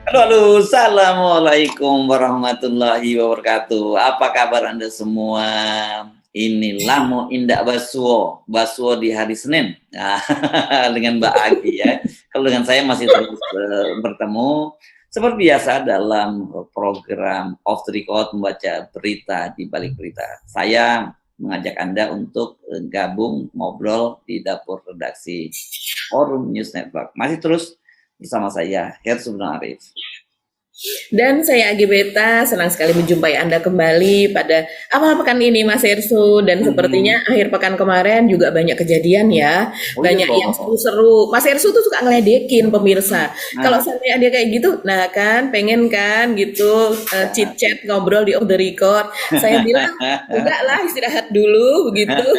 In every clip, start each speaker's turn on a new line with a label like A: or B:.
A: Halo, halo, assalamualaikum warahmatullahi wabarakatuh. Apa kabar Anda semua? Ini Lamo Indak Basuo, Basuo di hari Senin. Nah, dengan Mbak Agi ya. Kalau dengan saya masih terus bertemu seperti biasa dalam program Off the Record membaca berita di balik berita. Saya mengajak Anda untuk gabung ngobrol di dapur redaksi Forum News Network. Masih terus bersama saya, Hersu Arif.
B: Dan saya Agi Beta, senang sekali menjumpai Anda kembali pada awal pekan ini Mas Ersu. Dan sepertinya akhir pekan kemarin juga banyak kejadian ya,
A: Oh iya
B: banyak yang
A: toh.
B: seru-seru. Mas Ersu tuh suka ngeledekin pemirsa. Kalau
A: Nah,
B: sampai ada kayak gitu, nah kan pengen kan gitu chit-chat ngobrol di off the record. Saya bilang, enggak lah istirahat dulu begitu.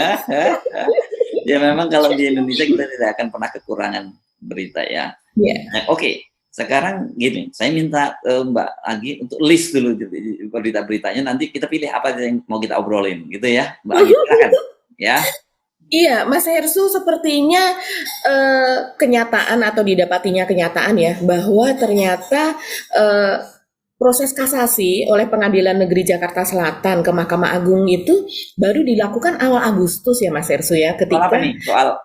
A: ya memang kalau di Indonesia kita tidak akan pernah kekurangan berita ya.
B: Ya.
A: Nah, oke. Sekarang gini, saya minta Mbak Agi untuk list dulu berita-beritanya. Nanti kita pilih apa yang mau kita obrolin, gitu ya, Mbak Agi. Silakan, ya.
B: Iya, Mas Hersu sepertinya kenyataan atau didapatinya kenyataan ya bahwa ternyata proses kasasi oleh Pengadilan Negeri Jakarta Selatan ke Mahkamah Agung itu baru dilakukan awal Agustus ya Mas Hersu ya,
A: Soal apa
B: ketika
A: nih?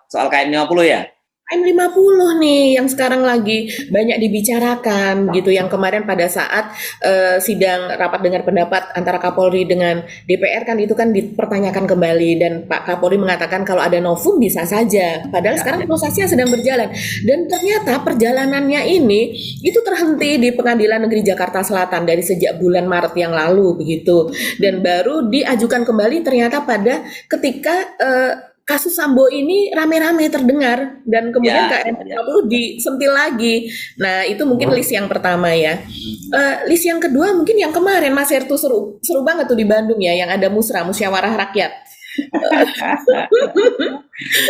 A: Soal KM 50 ya?
B: M50 nih yang sekarang lagi banyak dibicarakan gitu, yang kemarin pada saat sidang rapat dengar pendapat antara Kapolri dengan DPR kan itu kan dipertanyakan kembali, dan Pak Kapolri mengatakan kalau ada novum bisa saja, padahal
A: Ya,
B: sekarang
A: ya.
B: prosesnya sedang berjalan, dan ternyata perjalanannya ini itu terhenti di Pengadilan Negeri Jakarta Selatan dari sejak bulan Maret yang lalu begitu, dan baru diajukan kembali ternyata pada ketika kasus Sambo ini rame-rame terdengar, dan kemudian
A: Ya,
B: KM
A: ya.
B: 50 disentil lagi. Nah, itu mungkin list yang pertama ya. List yang kedua mungkin yang kemarin Mas Hertu, seru seru banget tuh di Bandung ya, yang ada musyawarah rakyat.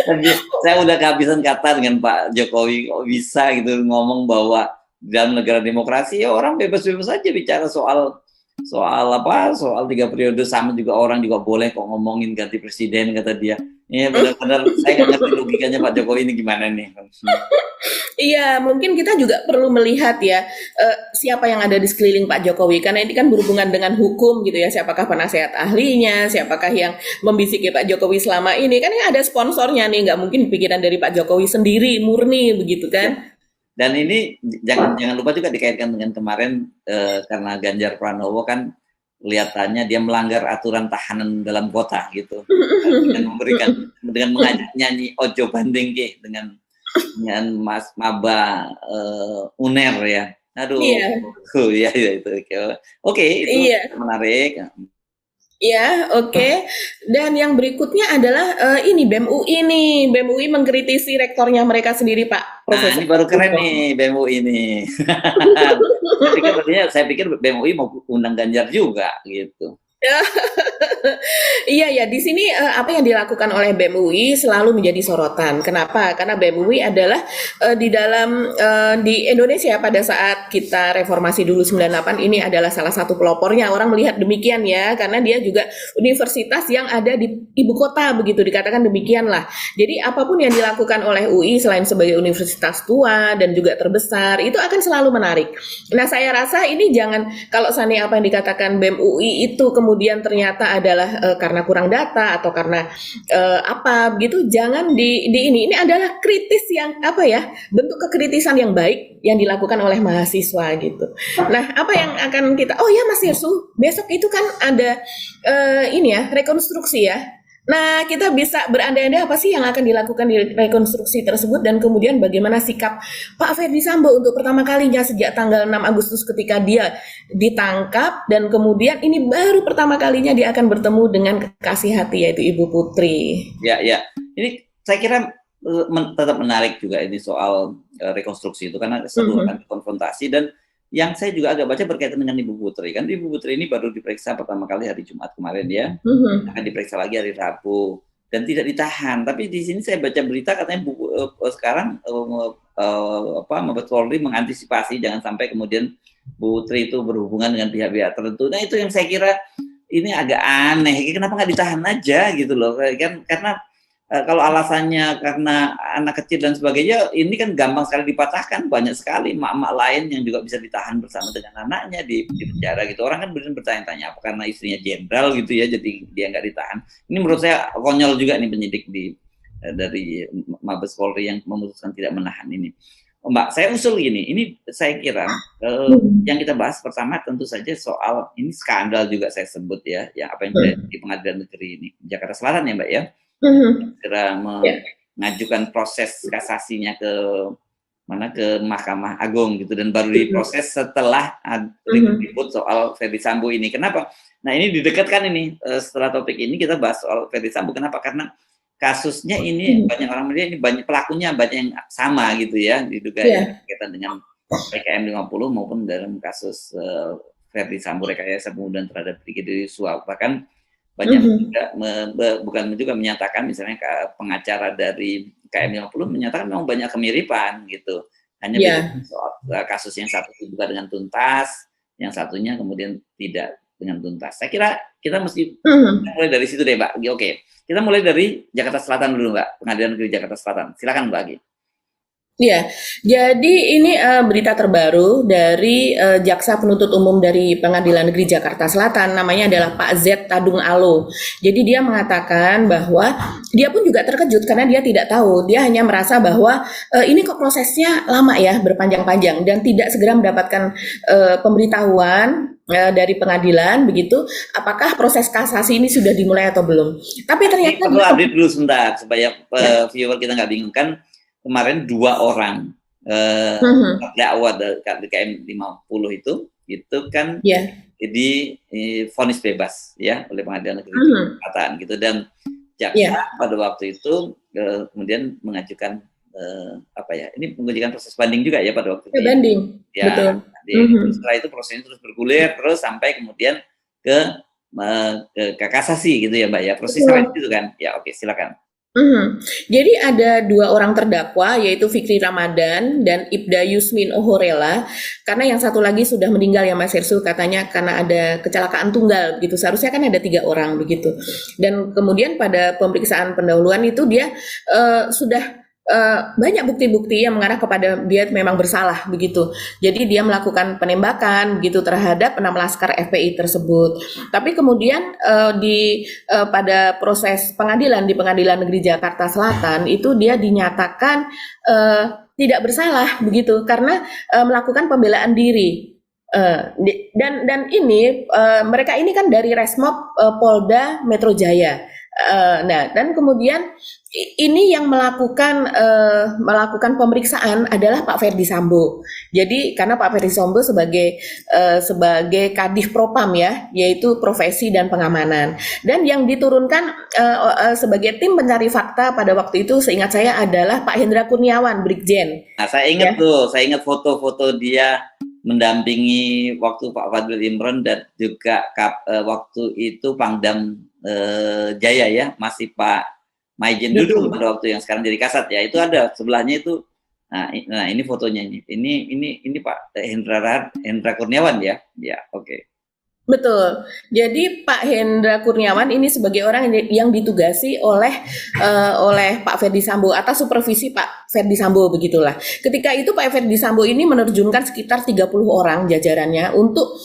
A: Tapi saya udah kehabisan kata dengan Pak Jokowi, kok bisa gitu ngomong bahwa dalam negara demokrasi ya orang bebas-bebas saja bicara soal soal 3 periode, sama juga orang juga boleh kok ngomongin ganti presiden, kata dia. Iya benar-benar saya nggak ngerti logikanya Pak Jokowi ini gimana nih.
B: Iya, mungkin kita juga perlu melihat ya siapa yang ada di sekeliling Pak Jokowi, karena ini kan berhubungan dengan hukum gitu ya. Siapakah penasehat ahlinya, siapakah yang membisiki Pak Jokowi selama ini? Kan ini ada sponsornya nih, nggak mungkin pikiran dari Pak Jokowi sendiri murni begitu
A: Ya.
B: kan?
A: Dan ini jangan lupa juga dikaitkan dengan kemarin karena Ganjar Pranowo kan kelihatannya dia melanggar aturan tahanan dalam kota gitu, dengan mengajak nyanyi Ojo Bandingke dengan Mas Maba Uner ya. Aduh,
B: Iya,
A: ya itu. Oke, itu
B: iya.
A: menarik.
B: Ya, oke. Dan yang berikutnya adalah ini BEM UI nih. BEM UI mengkritisi rektornya mereka sendiri, Pak
A: Nah,
B: Profesor
A: ini baru keren
B: Sugeng.
A: nih BEM UI ini. Saya pikir BEM UI mau undang Ganjar juga gitu.
B: Iya ya, di sini apa yang dilakukan oleh BEM UI selalu menjadi sorotan. Kenapa? Karena BEM UI adalah di dalam di Indonesia pada saat kita reformasi dulu 98 ini adalah salah satu pelopornya. Orang melihat demikian ya, karena dia juga universitas yang ada di ibu kota begitu, dikatakan demikian lah. Jadi apapun yang dilakukan oleh UI selain sebagai universitas tua dan juga terbesar itu akan selalu menarik. Nah, saya rasa ini jangan, kalau seandainya apa yang dikatakan BEM UI itu kemudian ternyata adalah karena kurang data atau karena apa begitu, jangan di ini adalah kritis yang apa ya, bentuk kekritisan yang baik yang dilakukan oleh mahasiswa gitu. Nah, apa yang akan kita, oh ya Mas Yesu, besok itu kan ada ini ya, rekonstruksi ya. Nah, kita bisa berandai-andai apa sih yang akan dilakukan di rekonstruksi tersebut, dan kemudian bagaimana sikap Pak Ferdi Sambo untuk pertama kalinya sejak tanggal 6 Agustus ketika dia ditangkap, dan kemudian ini baru pertama kalinya dia akan bertemu dengan kekasih hati yaitu Ibu Putri.
A: Ya, ya. Ini saya kira tetap menarik juga ini soal rekonstruksi itu karena seru kan konfrontasi, dan yang saya juga agak baca berkaitan dengan Ibu Putri. Kan Ibu Putri ini baru diperiksa pertama kali hari Jumat kemarin ya. Akan diperiksa lagi hari Rabu dan tidak ditahan. Tapi di sini saya baca berita katanya sekarang Mabes Polri mengantisipasi jangan sampai kemudian Bu Putri itu berhubungan dengan pihak-pihak tertentu. Nah, itu yang saya kira ini agak aneh. Kenapa nggak ditahan aja gitu loh? Kan karena Kalau alasannya karena anak kecil dan sebagainya, ini kan gampang sekali dipatahkan. Banyak sekali emak-emak lain yang juga bisa ditahan bersama dengan anaknya di penjara gitu. Orang kan benar bertanya-tanya, apa karena istrinya jenderal gitu ya, jadi dia nggak ditahan. Ini menurut saya konyol juga nih penyidik dari Mabes Polri yang memutuskan tidak menahan ini. Mbak, saya usul gini, ini saya kira yang kita bahas pertama tentu saja soal ini skandal juga saya sebut ya, yang apa yang terjadi di Pengadilan Negeri ini Jakarta Selatan ya Mbak ya. Segera mengajukan proses kasasinya ke Mahkamah Agung gitu, dan baru diproses setelah ribut soal Ferdy Sambo ini. Kenapa? Nah ini didekatkan ini setelah topik ini kita bahas soal Ferdy Sambo. Kenapa? Karena kasusnya ini banyak orang melihat ini banyak pelakunya banyak yang sama gitu ya, diduga berkaitan dengan PKM 50 maupun dalam kasus Ferdy Sambo rekayasa pembunuhan terhadap Brigadir Yosua. Bahkan banyak juga menyatakan, misalnya pengacara dari KM 50 menyatakan memang banyak kemiripan gitu. Hanya beda soal kasus yang satu dibuka dengan tuntas, yang satunya kemudian tidak dengan tuntas. Saya kira kita mesti mulai dari situ deh, Mbak. Oke, kita mulai dari Jakarta Selatan dulu, Mbak. Pengadilan Negeri Jakarta Selatan. Silakan, Mbak Agi.
B: Ya, jadi ini berita terbaru dari Jaksa Penuntut Umum dari Pengadilan Negeri Jakarta Selatan, namanya adalah Pak Z Tadung Alo. Jadi dia mengatakan bahwa dia pun juga terkejut karena dia tidak tahu, dia hanya merasa bahwa ini kok prosesnya lama ya, berpanjang-panjang, dan tidak segera mendapatkan pemberitahuan dari pengadilan begitu, apakah proses kasasi ini sudah dimulai atau belum. Tapi ternyata
A: perlu update dulu sebentar supaya viewer kita nggak bingung. Kan kemarin 2 orang terdakwa dari KM 50 itu kan divonis bebas ya oleh Pengadilan Negeri Selatan gitu, dan jaksa pada waktu itu kemudian mengajukan mengajukan proses banding juga ya pada waktu itu.
B: Banding, betul.
A: Setelah itu prosesnya terus bergulir terus sampai kemudian ke kasasi gitu ya Mbak ya, proses sampai itu kan ya. Oke, silakan.
B: Jadi ada 2 orang terdakwa, yaitu Fikri Ramadan dan Ibda Yusmin Ohorela. Karena yang satu lagi sudah meninggal ya Mas Hersul, katanya karena ada kecelakaan tunggal begitu. Seharusnya kan ada 3 orang begitu. Dan kemudian pada pemeriksaan pendahuluan itu dia sudah banyak bukti-bukti yang mengarah kepada dia memang bersalah begitu. Jadi dia melakukan penembakan begitu terhadap 6 laskar FPI tersebut. Tapi kemudian pada proses pengadilan di Pengadilan Negeri Jakarta Selatan itu dia dinyatakan tidak bersalah begitu karena melakukan pembelaan diri. Dan ini mereka ini kan dari Resmob Polda Metro Jaya. Nah, dan kemudian ini yang melakukan pemeriksaan adalah Pak Ferdy Sambo. Jadi karena Pak Ferdy Sambo sebagai Kadif Propam ya, yaitu profesi dan pengamanan. Dan yang diturunkan sebagai tim pencari fakta pada waktu itu seingat saya adalah Pak Hendra Kurniawan, Brigjen.
A: Nah, saya ingat saya ingat foto-foto dia mendampingi waktu Pak Fadlil Imran dan juga waktu itu Pangdam Jaya ya, masih Pak Maijen dulu pada waktu yang sekarang jadi Kasat ya, itu ada sebelahnya itu. Nah ini fotonya ini Pak Hendra Kurniawan ya, oke.
B: Betul. Jadi Pak Hendra Kurniawan ini sebagai orang yang ditugasi oleh Pak Ferdy Sambo atas supervisi Pak Ferdy Sambo begitulah. Ketika itu Pak Ferdy Sambo ini menerjunkan sekitar 30 orang jajarannya untuk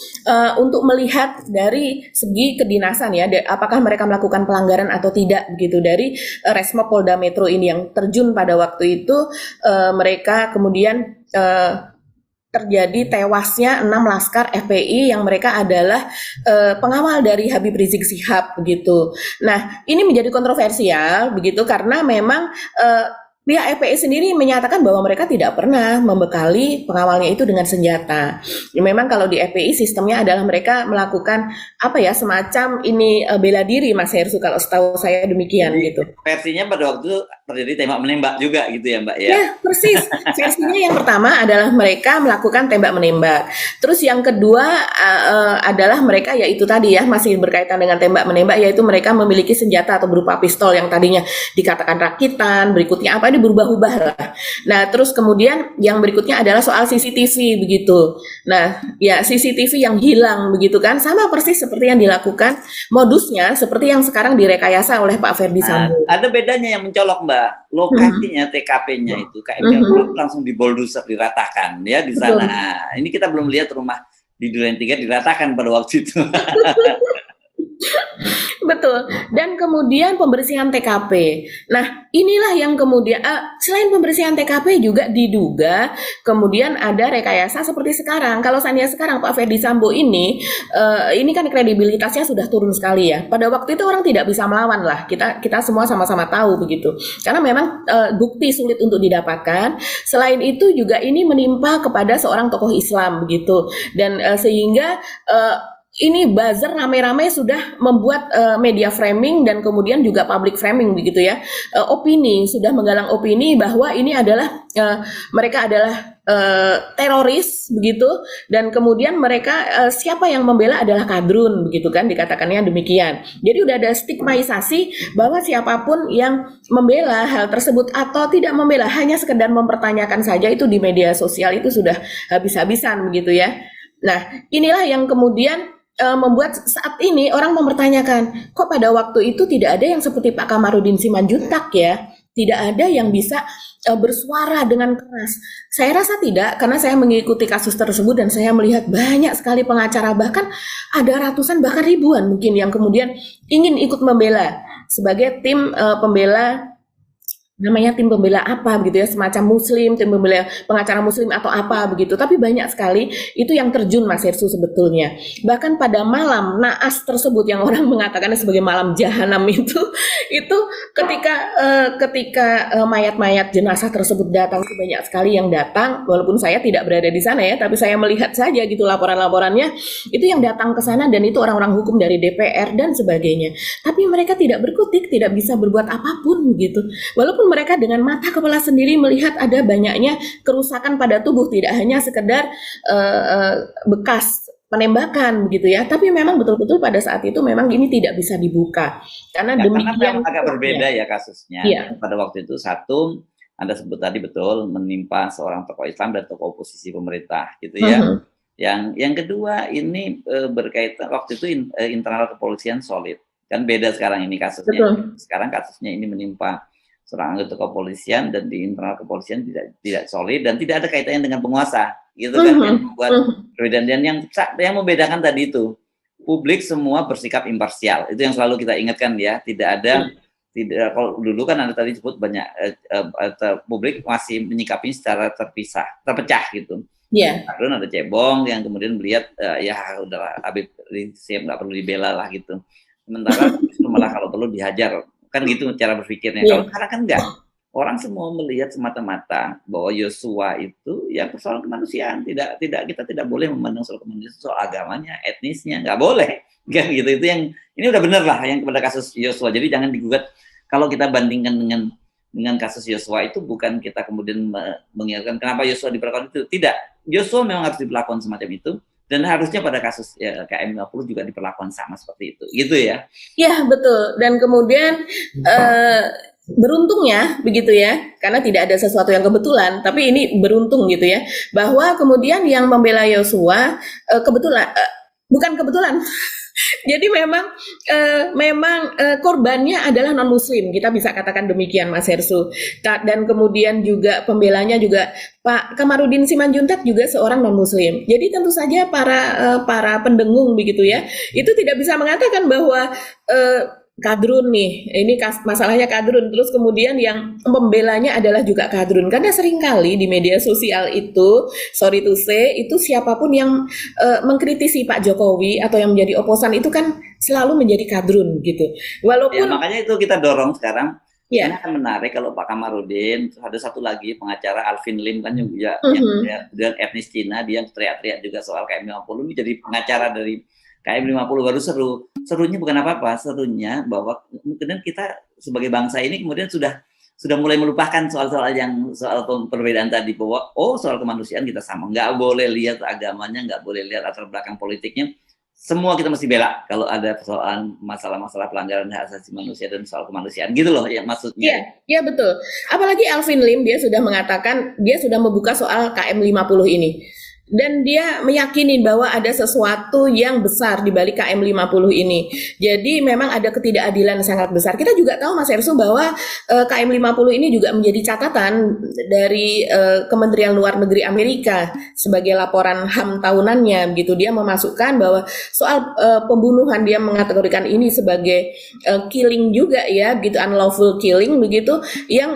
B: melihat dari segi kedinasan ya, apakah mereka melakukan pelanggaran atau tidak begitu. Dari Resmob Polda Metro ini yang terjun pada waktu itu, mereka kemudian terjadi tewasnya 6 laskar FPI yang mereka adalah pengawal dari Habib Rizik Syihab begitu. Nah, ini menjadi kontroversial begitu karena memang pihak FPI sendiri menyatakan bahwa mereka tidak pernah membekali pengawalnya itu dengan senjata. Ya, memang kalau di FPI sistemnya adalah mereka melakukan semacam ini bela diri Mas Hersu, kalau setahu saya demikian. Jadi, gitu.
A: Versinya pada waktu itu terjadi tembak menembak juga gitu ya Mbak ya?
B: Ya, persis. Versinya yang pertama adalah mereka melakukan tembak menembak. Terus yang kedua adalah mereka yaitu tadi ya masih berkaitan dengan tembak menembak, yaitu mereka memiliki senjata atau berupa pistol yang tadinya dikatakan rakitan, berikutnya apa ini berubah-ubah lah. Nah, terus kemudian yang berikutnya adalah soal CCTV begitu. Nah, ya CCTV yang hilang begitu kan, sama persis seperti yang dilakukan, modusnya seperti yang sekarang direkayasa oleh Pak Ferdi
A: Nah,
B: Sambo.
A: ada bedanya yang mencolok Mbak, lokasinya TKP-nya itu KM langsung diboldoser diratakan ya di sana.
B: Betul.
A: Ini kita belum lihat rumah di Duren 3 diratakan pada waktu itu.
B: Betul. Dan kemudian pembersihan TKP. Nah, inilah yang kemudian selain pembersihan TKP juga diduga kemudian ada rekayasa seperti sekarang. Kalau seandainya sekarang Pak Ferdi Sambo ini kan kredibilitasnya sudah turun sekali ya. Pada waktu itu orang tidak bisa melawan lah. Kita semua sama-sama tahu begitu. Karena memang bukti sulit untuk didapatkan. Selain itu juga ini menimpa kepada seorang tokoh Islam begitu. Dan sehingga ini buzzer rame-rame sudah membuat media framing dan kemudian juga public framing begitu ya, opini sudah menggalang opini bahwa ini adalah mereka adalah teroris begitu, dan kemudian mereka siapa yang membela adalah kadrun begitu kan, dikatakannya demikian. Jadi udah ada stigmatisasi bahwa siapapun yang membela hal tersebut atau tidak membela hanya sekedar mempertanyakan saja itu di media sosial itu sudah habis-habisan begitu ya. Nah, inilah yang kemudian membuat saat ini orang mempertanyakan, kok pada waktu itu tidak ada yang seperti Pak Kamarudin Simanjuntak ya, tidak ada yang bisa bersuara dengan keras. Saya rasa tidak, karena saya mengikuti kasus tersebut dan saya melihat banyak sekali pengacara, bahkan ada ratusan bahkan ribuan mungkin yang kemudian ingin ikut membela sebagai tim pembela, namanya tim pembela apa begitu ya, semacam muslim, tim pembela pengacara muslim atau apa begitu. Tapi banyak sekali itu yang terjun Mas Hersu sebetulnya. Bahkan pada malam naas tersebut yang orang mengatakannya sebagai malam jahanam itu ketika mayat-mayat jenazah tersebut datang, itu banyak sekali yang datang, walaupun saya tidak berada di sana ya, tapi saya melihat saja gitu laporan-laporannya, itu yang datang ke sana dan itu orang-orang hukum dari DPR dan sebagainya. Tapi mereka tidak berkutik, tidak bisa berbuat apapun gitu. Walaupun mereka dengan mata kepala sendiri melihat ada banyaknya kerusakan pada tubuh, tidak hanya sekedar bekas penembakan begitu ya, tapi memang betul-betul pada saat itu memang ini tidak bisa dibuka karena
A: Ya,
B: demikian.
A: karena agak berbeda ya kasusnya.
B: Iya.
A: Pada waktu itu satu, Anda sebut tadi betul, menimpa seorang tokoh Islam dan tokoh oposisi pemerintah gitu ya. Yang kedua ini berkaitan waktu itu internal kepolisian solid, kan beda sekarang ini kasusnya.
B: Betul.
A: Sekarang kasusnya ini menimpa seorang anggota kepolisian dan di internal kepolisian tidak solid dan tidak ada kaitannya dengan penguasa, gitu kan, yang membuat perbedaan. Dan yang membedakan tadi itu publik semua bersikap imparsial, itu yang selalu kita ingatkan ya, tidak ada tidak, kalau dulu kan Anda tadi sebut banyak publik masih menyikapinya secara terpecah gitu.
B: Iya.
A: Kadang ada cebong yang kemudian melihat ya udahlah Habib Rizik nggak perlu dibela lah gitu. Sementara malah kalau perlu dihajar, kan gitu cara berpikirnya. Kalau sekarang kan enggak, orang semua melihat semata-mata bahwa Yosua itu ya persoalan kemanusiaan, kita tidak boleh memandang soal kemanusiaan, soal agamanya, etnisnya, nggak boleh kan gitu. Itu yang ini udah bener lah yang pada kasus Yosua. Jadi jangan digugat. Kalau kita bandingkan dengan kasus Yosua itu, bukan kita kemudian mengingatkan kenapa Yosua diperlakukan itu, tidak. Yosua memang harus diperlakukan semacam itu. Dan harusnya pada kasus KM50 juga diperlakukan sama seperti itu, gitu ya? Ya,
B: betul. Dan kemudian beruntungnya begitu ya, karena tidak ada sesuatu yang kebetulan, tapi ini beruntung gitu ya, bahwa kemudian yang membela Yosua bukan kebetulan. Jadi memang korbannya adalah non muslim, kita bisa katakan demikian Mas Hersu. Dan kemudian juga pembelanya juga Pak Kamarudin Simanjuntak juga seorang non muslim. Jadi tentu saja para pendengung begitu ya, itu tidak bisa mengatakan bahwa kadrun nih, ini masalahnya kadrun, terus kemudian yang pembelanya adalah juga kadrun, karena seringkali di media sosial itu, sorry to say, itu siapapun yang mengkritisi Pak Jokowi atau yang menjadi oposan itu kan selalu menjadi kadrun gitu. Walaupun
A: ya, makanya itu kita dorong sekarang. Ini akan menarik kalau Pak Kamarudin, ada satu lagi pengacara Alvin Lim kan juga yang etnis Cina, dia teriak-teriak juga soal KM50, ini jadi pengacara dari KM50 baru serunya bukan apa-apa, serunya bahwa kemudian kita sebagai bangsa ini kemudian sudah sudah mulai melupakan soal perbedaan tadi, bahwa soal kemanusiaan kita sama, nggak boleh lihat agamanya, nggak boleh lihat latar belakang politiknya, semua kita mesti bela kalau ada persoalan masalah-masalah pelanggaran hak asasi manusia dan soal kemanusiaan, gitu loh ya maksudnya.
B: Iya, iya betul. Apalagi Alvin Lim, dia sudah mengatakan, dia sudah membuka soal KM50 ini. Dan dia meyakini bahwa ada sesuatu yang besar di balik KM50 ini. Jadi memang ada ketidakadilan sangat besar. Kita juga tahu Mas Ersu bahwa KM50 ini juga menjadi catatan dari Kementerian Luar Negeri Amerika sebagai laporan HAM tahunannya begitu. Dia memasukkan bahwa soal pembunuhan, dia mengategorikan ini sebagai killing juga ya, begitu, unlawful killing begitu, yang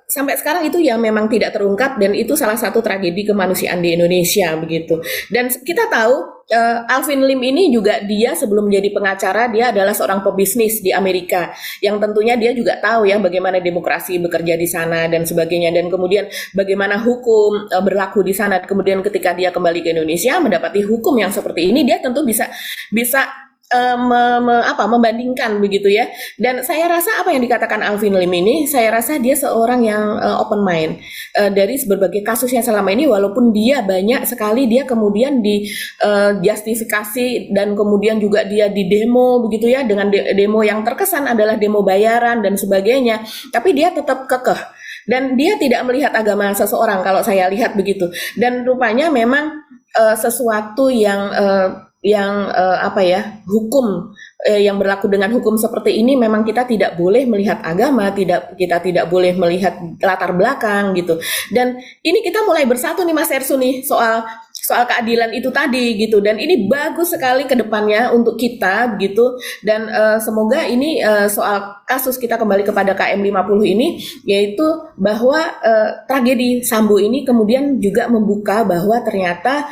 B: sampai sekarang itu yang memang tidak terungkap, dan itu salah satu tragedi kemanusiaan di Indonesia begitu. Dan kita tahu Alvin Lim ini juga, dia sebelum menjadi pengacara dia adalah seorang pebisnis di Amerika, yang tentunya dia juga tahu ya bagaimana demokrasi bekerja di sana dan sebagainya, dan kemudian bagaimana hukum berlaku di sana. Kemudian ketika dia kembali ke Indonesia mendapati hukum yang seperti ini, dia tentu bisa membandingkan begitu ya. Dan saya rasa apa yang dikatakan Alvin Lim ini, saya rasa dia seorang yang open mind dari berbagai kasus yang selama ini, walaupun dia banyak sekali dia kemudian di justifikasi, dan kemudian juga dia di demo begitu ya, dengan demo yang terkesan adalah demo bayaran dan sebagainya, tapi dia tetap kekeh dan dia tidak melihat agama seseorang kalau saya lihat begitu. Dan rupanya memang sesuatu yang hukum yang berlaku dengan hukum seperti ini, memang kita tidak boleh melihat agama, kita tidak boleh melihat latar belakang gitu. Dan ini kita mulai bersatu nih Mas Ersu nih soal keadilan itu tadi gitu, dan ini bagus sekali ke depannya untuk kita begitu. Dan semoga ini soal kasus, kita kembali kepada KM50 ini, yaitu bahwa tragedi Sambo ini kemudian juga membuka bahwa ternyata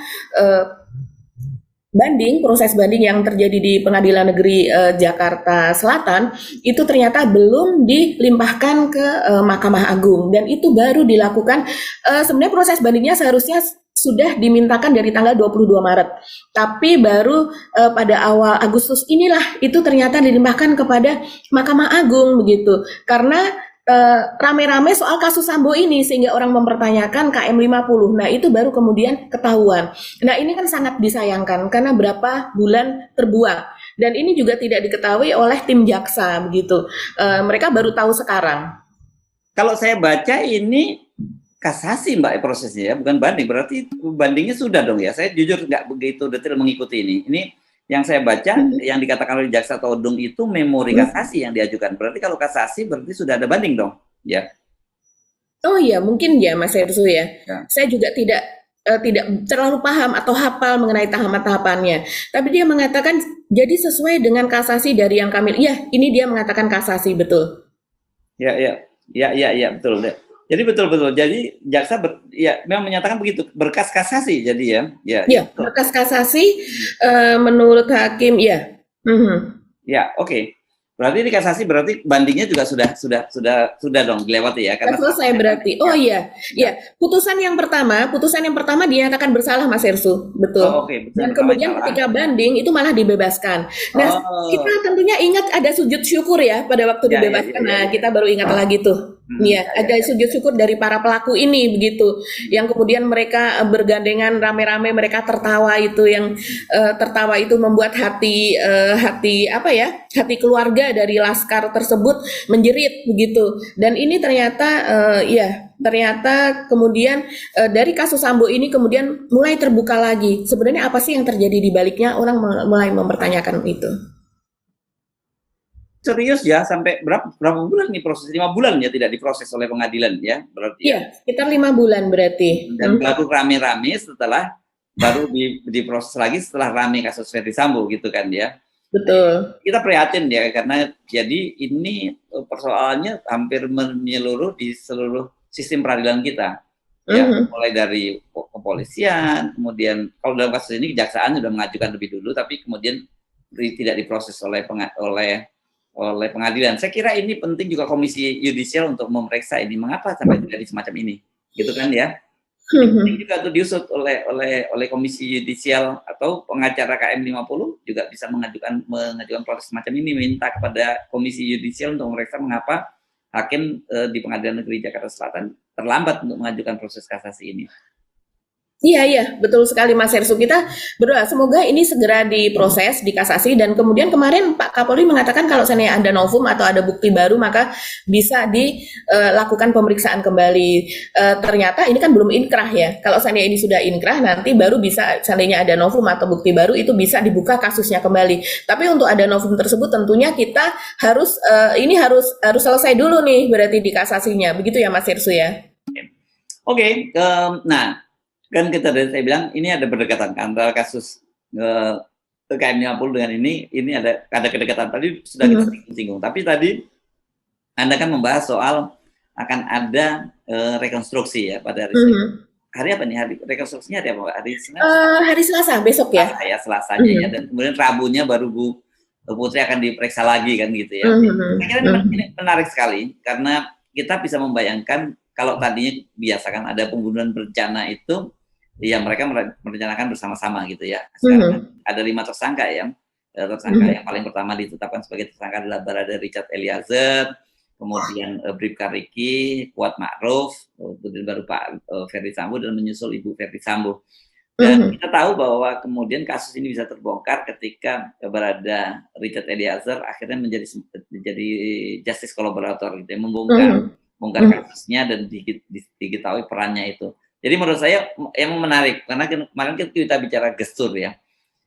B: proses banding yang terjadi di Pengadilan Negeri Jakarta Selatan itu ternyata belum dilimpahkan ke Mahkamah Agung, dan itu baru dilakukan. Sebenarnya proses bandingnya seharusnya sudah dimintakan dari tanggal 22 Maret, tapi baru pada awal Agustus inilah itu ternyata dilimpahkan kepada Mahkamah Agung begitu, karena rame-rame soal kasus Sambo ini sehingga orang mempertanyakan KM50. Nah, itu baru kemudian ketahuan. Nah, ini kan sangat disayangkan karena berapa bulan terbuang, dan ini juga tidak diketahui oleh tim jaksa begitu. Mereka baru tahu sekarang.
A: Kalau saya baca ini kasasi Mbak prosesnya ya, bukan banding. Berarti bandingnya sudah dong ya. Saya jujur nggak begitu detail mengikuti ini. Ini yang saya baca, yang dikatakan oleh Jaksa Todung itu memori kasasi yang diajukan. Berarti kalau kasasi berarti sudah ada banding dong, ya?
B: Oh iya, mungkin ya Mas Ersu ya. Saya juga tidak terlalu paham atau hafal mengenai tahapan-tahapannya. Tapi dia mengatakan jadi sesuai dengan kasasi dari yang kami. Iya, ini dia mengatakan kasasi, betul.
A: Ya, betul. Jadi betul. Jadi jaksa memang menyatakan begitu, berkas kasasi jadi ya.
B: Ya, berkas kasasi menurut hakim ya.
A: Ya, oke. Berarti ini kasasi, berarti bandingnya juga sudah dong dilewati ya.
B: Karena selesai berarti. Oh iya. Putusan yang pertama dinyatakan bersalah Mas Ersu, betul.
A: Betul.
B: Dan kemudian ketika banding itu malah dibebaskan. Nah, kita tentunya ingat ada sujud syukur ya pada waktu dibebaskan. Nah, kita baru ingat lagi tuh. Ada sujud syukur dari para pelaku ini begitu, yang kemudian mereka bergandengan rame-rame, mereka tertawa itu, yang tertawa itu membuat hati keluarga dari laskar tersebut menjerit begitu. Dan ini ternyata kemudian dari kasus Sambo ini kemudian mulai terbuka lagi sebenarnya apa sih yang terjadi di baliknya. Orang mulai mempertanyakan itu.
A: Serius ya, sampai berapa bulan nih proses? 5 bulan ya tidak diproses oleh pengadilan ya berarti?
B: Iya, sekitar 5 bulan berarti.
A: Dan baru rame-rame setelah baru diproses lagi setelah rame kasus Ferdy Sambo gitu kan ya?
B: Betul.
A: Kita prihatin ya, karena jadi ini persoalannya hampir menyeluruh di seluruh sistem peradilan kita. Ya, mulai dari kepolisian, kemudian kalau dalam kasus ini kejaksaan sudah mengajukan lebih dulu, tapi kemudian tidak diproses oleh pengadilan. Saya kira ini penting juga Komisi Yudisial untuk memeriksa ini, mengapa sampai terjadi semacam ini, gitu kan ya? Penting juga untuk diusut oleh Komisi Yudisial atau pengacara KM50 juga bisa mengajukan proses semacam ini, minta kepada Komisi Yudisial untuk memeriksa mengapa hakim di Pengadilan Negeri Jakarta Selatan terlambat untuk mengajukan proses kasasi ini.
B: Iya, betul sekali Mas Hersu. Kita berdoa semoga ini segera diproses, dikasasi, dan kemudian kemarin Pak Kapolri mengatakan kalau seandainya ada novum atau ada bukti baru maka bisa dilakukan pemeriksaan kembali. Ternyata ini kan belum inkrah ya. Kalau seandainya ini sudah inkrah nanti baru bisa, seandainya ada novum atau bukti baru itu bisa dibuka kasusnya kembali. Tapi untuk ada novum tersebut tentunya kita harus ini harus selesai dulu nih berarti di kasasinya. Begitu ya Mas Hersu ya.
A: Oke, nah kan saya bilang ini ada berdekatan antara kasus KM 50 dengan ini ada kedekatan. Tadi sudah kita singgung, tapi tadi Anda kan membahas soal akan ada rekonstruksi ya pada hari hari apa nih? Hari rekonstruksinya hari apa? Hari Senin?
B: Hari Selasa besok ya.
A: Ya Selasanya ya, dan kemudian Rabunya baru Bu Putri akan diperiksa lagi kan gitu ya. Saya kira ini menarik sekali karena kita bisa membayangkan kalau tadinya biasakan ada pembunuhan berencana itu, ya mereka merencanakan bersama-sama gitu ya. Sekarang ada 5 tersangka ya. Tersangka yang paling pertama ditetapkan sebagai tersangka adalah Barada Richard Eliezer, kemudian Bribka Riki, Kuat Ma'ruf, kemudian baru Pak Ferdi Sambo, dan menyusul Ibu Ferdi Sambo. Dan kita tahu bahwa kemudian kasus ini bisa terbongkar ketika Barada Richard Eliezer akhirnya menjadi justice collaborator gitu ya, membongkar kasusnya dan diketahui perannya itu. Jadi menurut saya yang menarik karena kemarin kita bicara gestur ya.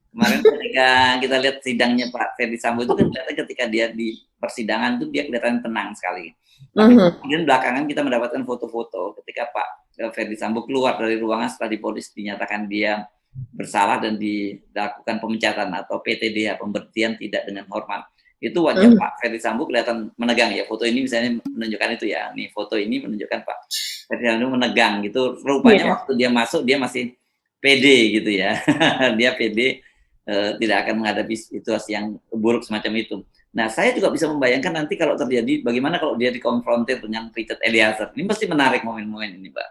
A: Kemarin ketika kita lihat sidangnya Pak Ferdi Sambo itu kan ketika dia di persidangan itu dia kelihatan tenang sekali. Tapi kemudian belakangan kita mendapatkan foto-foto ketika Pak Ferdi Sambo keluar dari ruangan setelah diponis dinyatakan dia bersalah dan dilakukan pemecatan atau PTDH, pemberhentian tidak dengan hormat. Itu wajah Pak Ferdi Sambo kelihatan menegang ya. Foto ini misalnya menunjukkan itu ya. Nih foto ini menunjukkan Pak Ferdi Sambo menegang gitu. Rupanya waktu dia masuk dia masih pede gitu ya. Dia pede, tidak akan menghadapi situasi yang buruk semacam itu. Nah, saya juga bisa membayangkan nanti kalau terjadi bagaimana kalau dia dikonfrontir dengan Richard Eliezer. Ini pasti menarik momen-momen ini, Mbak.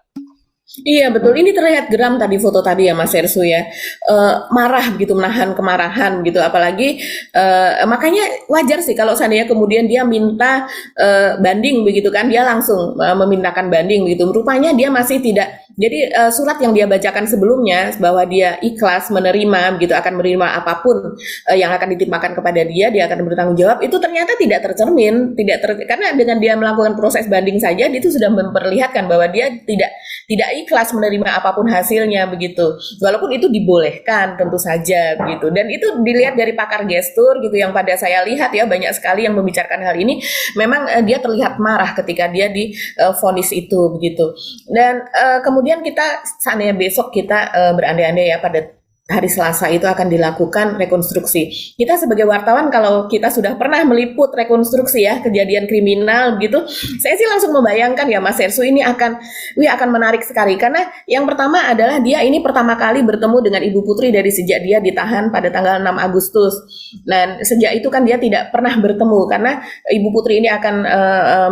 B: Iya betul, ini terlihat geram tadi foto tadi ya Mas Hersu ya, marah gitu, menahan kemarahan gitu, apalagi makanya wajar sih kalau seandainya kemudian dia minta banding begitu kan, dia langsung memintakan banding begitu, rupanya dia masih tidak, jadi surat yang dia bacakan sebelumnya bahwa dia ikhlas menerima begitu, akan menerima apapun yang akan ditimpakan kepada dia akan bertanggung jawab, itu ternyata tidak tercermin, karena dengan dia melakukan proses banding saja, itu sudah memperlihatkan bahwa dia tidak ikhlas menerima apapun hasilnya begitu, walaupun itu dibolehkan tentu saja begitu, dan itu dilihat dari pakar gestur gitu yang pada saya lihat ya, banyak sekali yang membicarakan hal ini, memang dia terlihat marah ketika dia divonis itu begitu, dan kemudian kita seandainya besok kita berandai-andai ya pada hari Selasa itu akan dilakukan rekonstruksi. Kita sebagai wartawan kalau kita sudah pernah meliput rekonstruksi ya kejadian kriminal gitu, saya sih langsung membayangkan ya Mas Hersu ini akan menarik sekali karena yang pertama adalah dia ini pertama kali bertemu dengan Ibu Putri dari sejak dia ditahan pada tanggal 6 Agustus. Dan sejak itu kan dia tidak pernah bertemu karena Ibu Putri ini akan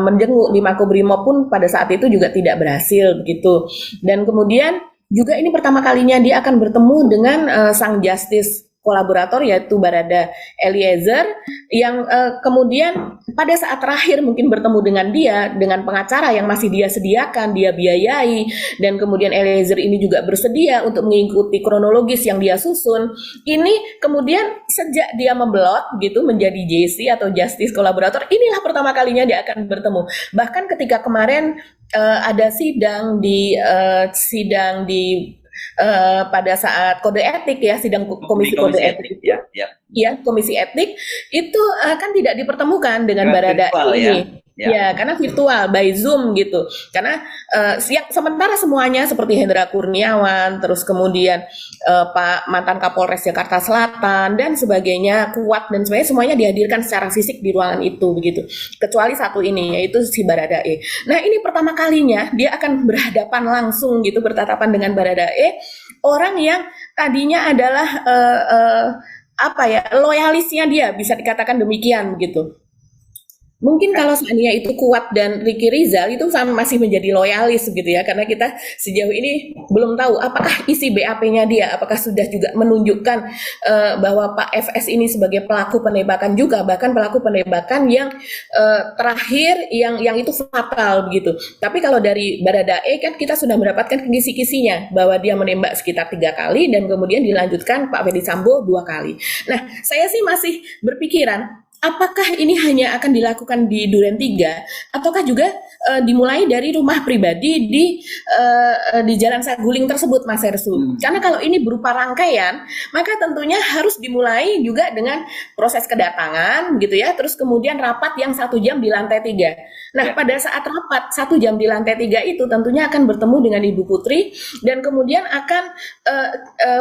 B: menjenguk di Makobrimob pun pada saat itu juga tidak berhasil begitu. Dan kemudian juga ini pertama kalinya dia akan bertemu dengan sang justice kolaborator yaitu Barada Eliezer yang kemudian pada saat terakhir mungkin bertemu dengan dia dengan pengacara yang masih dia sediakan, dia biayai, dan kemudian Eliezer ini juga bersedia untuk mengikuti kronologis yang dia susun. Ini kemudian sejak dia membelot gitu menjadi JC atau justice kolaborator, inilah pertama kalinya dia akan bertemu. Bahkan ketika kemarin ada sidang di pada saat kode etik ya, sidang komisi kode etik ya, komisi etik itu kan tidak dipertemukan dengan Barada ini. Ya, karena virtual by Zoom gitu. Karena sementara semuanya seperti Hendra Kurniawan, terus kemudian Pak mantan Kapolres Jakarta Selatan dan sebagainya, Kuat dan sebagainya, semuanya dihadirkan secara fisik di ruangan itu begitu. Kecuali satu ini yaitu si Baradae. Nah, ini pertama kalinya dia akan berhadapan langsung gitu, bertatapan dengan Baradae, orang yang tadinya adalah loyalisnya dia, bisa dikatakan demikian gitu. Mungkin kalau seandainya itu kuat dan Ricky Rizal itu masih menjadi loyalis gitu ya, karena kita sejauh ini belum tahu apakah isi BAP-nya dia, apakah sudah juga menunjukkan bahwa Pak FS ini sebagai pelaku penembakan juga, bahkan pelaku penembakan yang terakhir yang itu fatal begitu. Tapi kalau dari Baradae kan kita sudah mendapatkan kisi-kisinya bahwa dia menembak sekitar 3 kali dan kemudian dilanjutkan Pak Ferdi Sambo 2 kali. Nah, saya sih masih berpikiran apakah ini hanya akan dilakukan di Duren 3 ataukah juga dimulai dari rumah pribadi di Jalan Saguling tersebut, Mas Hersu? Karena kalau ini berupa rangkaian, maka tentunya harus dimulai juga dengan proses kedatangan gitu ya, terus kemudian rapat yang 1 jam di lantai 3. Nah, pada saat rapat 1 jam di lantai 3 itu tentunya akan bertemu dengan Ibu Putri dan kemudian akan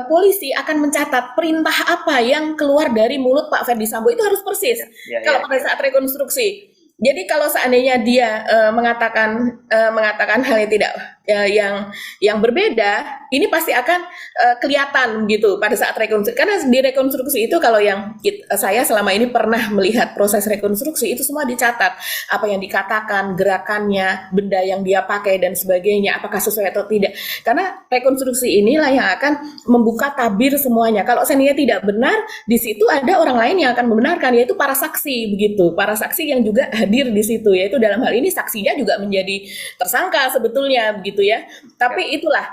B: polisi akan mencatat perintah apa yang keluar dari mulut Pak Ferdi Sambo itu harus persis. Kalau pada saat rekonstruksi. Jadi kalau seandainya dia mengatakan hal yang tidak yang berbeda, ini pasti akan kelihatan gitu pada saat rekonstruksi. Karena di rekonstruksi itu kalau saya selama ini pernah melihat proses rekonstruksi itu semua dicatat, apa yang dikatakan, gerakannya, benda yang dia pakai dan sebagainya, apakah sesuai atau tidak. Karena rekonstruksi inilah yang akan membuka tabir semuanya. Kalau seandainya tidak benar, di situ ada orang lain yang akan membenarkan, yaitu para saksi begitu, para saksi yang juga hadir di situ, yaitu dalam hal ini saksinya juga menjadi tersangka sebetulnya begitu ya. Tapi itulah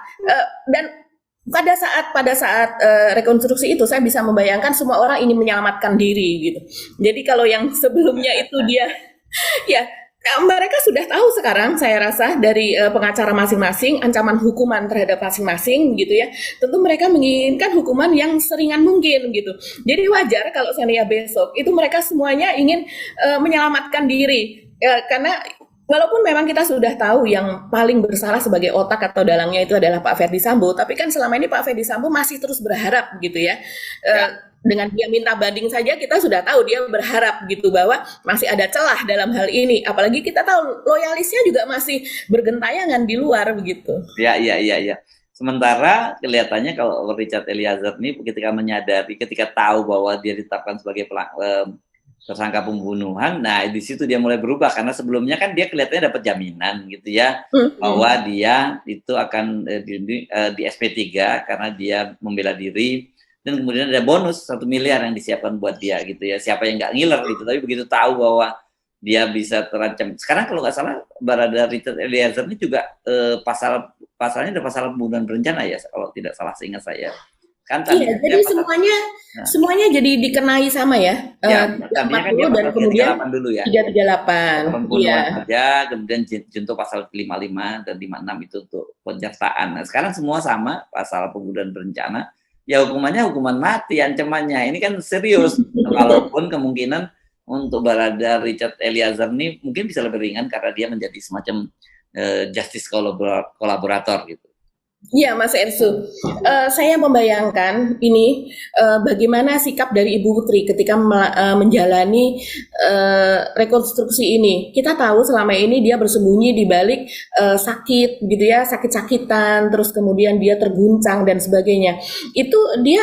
B: dan pada saat rekonstruksi itu saya bisa membayangkan semua orang ingin menyelamatkan diri gitu. Jadi kalau yang sebelumnya itu dia ya mereka sudah tahu sekarang saya rasa dari pengacara masing-masing ancaman hukuman terhadap masing-masing gitu ya. Tentu mereka menginginkan hukuman yang seringan mungkin gitu. Jadi wajar kalau seandainya besok itu mereka semuanya ingin menyelamatkan diri. Karena walaupun memang kita sudah tahu yang paling bersalah sebagai otak atau dalangnya itu adalah Pak Ferdi Sambo, tapi kan selama ini Pak Ferdi Sambo masih terus berharap gitu ya. Dengan dia minta banding saja kita sudah tahu dia berharap gitu bahwa masih ada celah dalam hal ini. Apalagi kita tahu loyalisnya juga masih bergentayangan di luar begitu.
A: Ya. Sementara kelihatannya kalau Richard Eliezer ini ketika tahu bahwa dia ditetapkan sebagai tersangka pembunuhan, nah di situ dia mulai berubah karena sebelumnya kan dia kelihatannya dapat jaminan gitu ya bahwa dia itu akan di SP3 karena dia membela diri dan kemudian ada bonus 1 miliar yang disiapkan buat dia gitu ya, siapa yang nggak ngiler gitu. Tapi begitu tahu bahwa dia bisa terancam, sekarang kalau nggak salah Barada Richard Eliezer ini juga pasalnya ada pasal pembunuhan berencana ya kalau tidak salah seingat saya. Kan
B: iya, jadi semuanya jadi dikenai sama ya. 40 dan kemudian dulu ya. 338.
A: Pembunuhan aja, kemudian junto pasal 55 dan 56 itu untuk penyiksaan. Nah, sekarang semua sama pasal pembunuhan berencana. Ya hukumannya hukuman mati ancamannya. Ini kan serius. Walaupun kemungkinan untuk Barada Richard Eliezer ini mungkin bisa lebih ringan karena dia menjadi semacam justice kolaborator gitu.
B: Iya, Mas Ersu. Saya membayangkan ini bagaimana sikap dari Ibu Putri ketika menjalani rekonstruksi ini. Kita tahu selama ini dia bersembunyi di balik sakit gitu ya, sakit-sakitan, terus kemudian dia terguncang dan sebagainya. Itu dia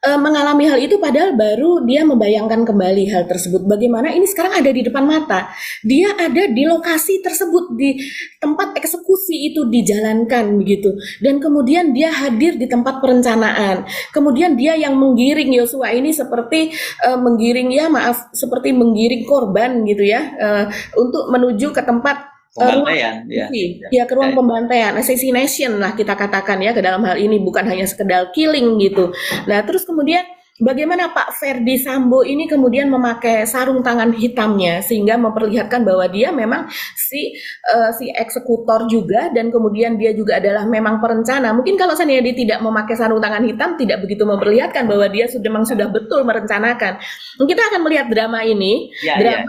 B: mengalami hal itu padahal baru dia membayangkan kembali hal tersebut. Bagaimana ini sekarang ada di depan mata. Dia ada di lokasi tersebut, di tempat eksekusi itu dijalankan begitu. Dan kemudian dia hadir di tempat perencanaan. Kemudian dia yang menggiring Yosua ini seperti seperti menggiring korban gitu ya, untuk menuju ke tempat
A: pembantaian,
B: ke ruang pembantaian, assassination lah kita katakan ya, ke dalam hal ini bukan hanya sekedar killing gitu. Nah terus kemudian bagaimana Pak Ferdi Sambo ini kemudian memakai sarung tangan hitamnya sehingga memperlihatkan bahwa dia memang si eksekutor juga dan kemudian dia juga adalah memang perencana. Mungkin kalau seandainya dia tidak memakai sarung tangan hitam tidak begitu memperlihatkan bahwa dia sudah betul merencanakan. Kita akan melihat drama ini,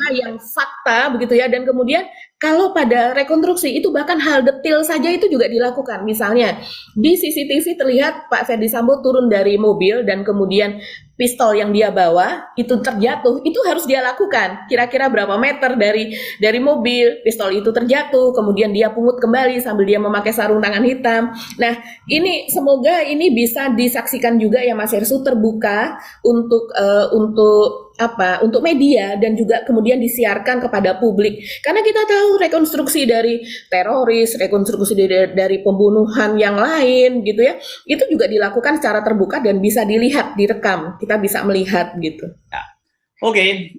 B: yang fakta begitu ya, dan kemudian kalau pada rekonstruksi itu bahkan hal detail saja itu juga dilakukan. Misalnya di CCTV terlihat Pak Ferdi Sambo turun dari mobil dan kemudian pistol yang dia bawa itu terjatuh, itu harus dia lakukan. Kira-kira berapa meter dari mobil, pistol itu terjatuh, kemudian dia pungut kembali sambil dia memakai sarung tangan hitam. Nah, ini semoga ini bisa disaksikan juga ya Mas Hersu, terbuka untuk media dan juga kemudian disiarkan kepada publik. Karena kita tahu rekonstruksi dari teroris, rekonstruksi dari pembunuhan yang lain gitu ya, itu juga dilakukan secara terbuka dan bisa dilihat, direkam. Kita bisa melihat gitu.
A: Ya. Oke,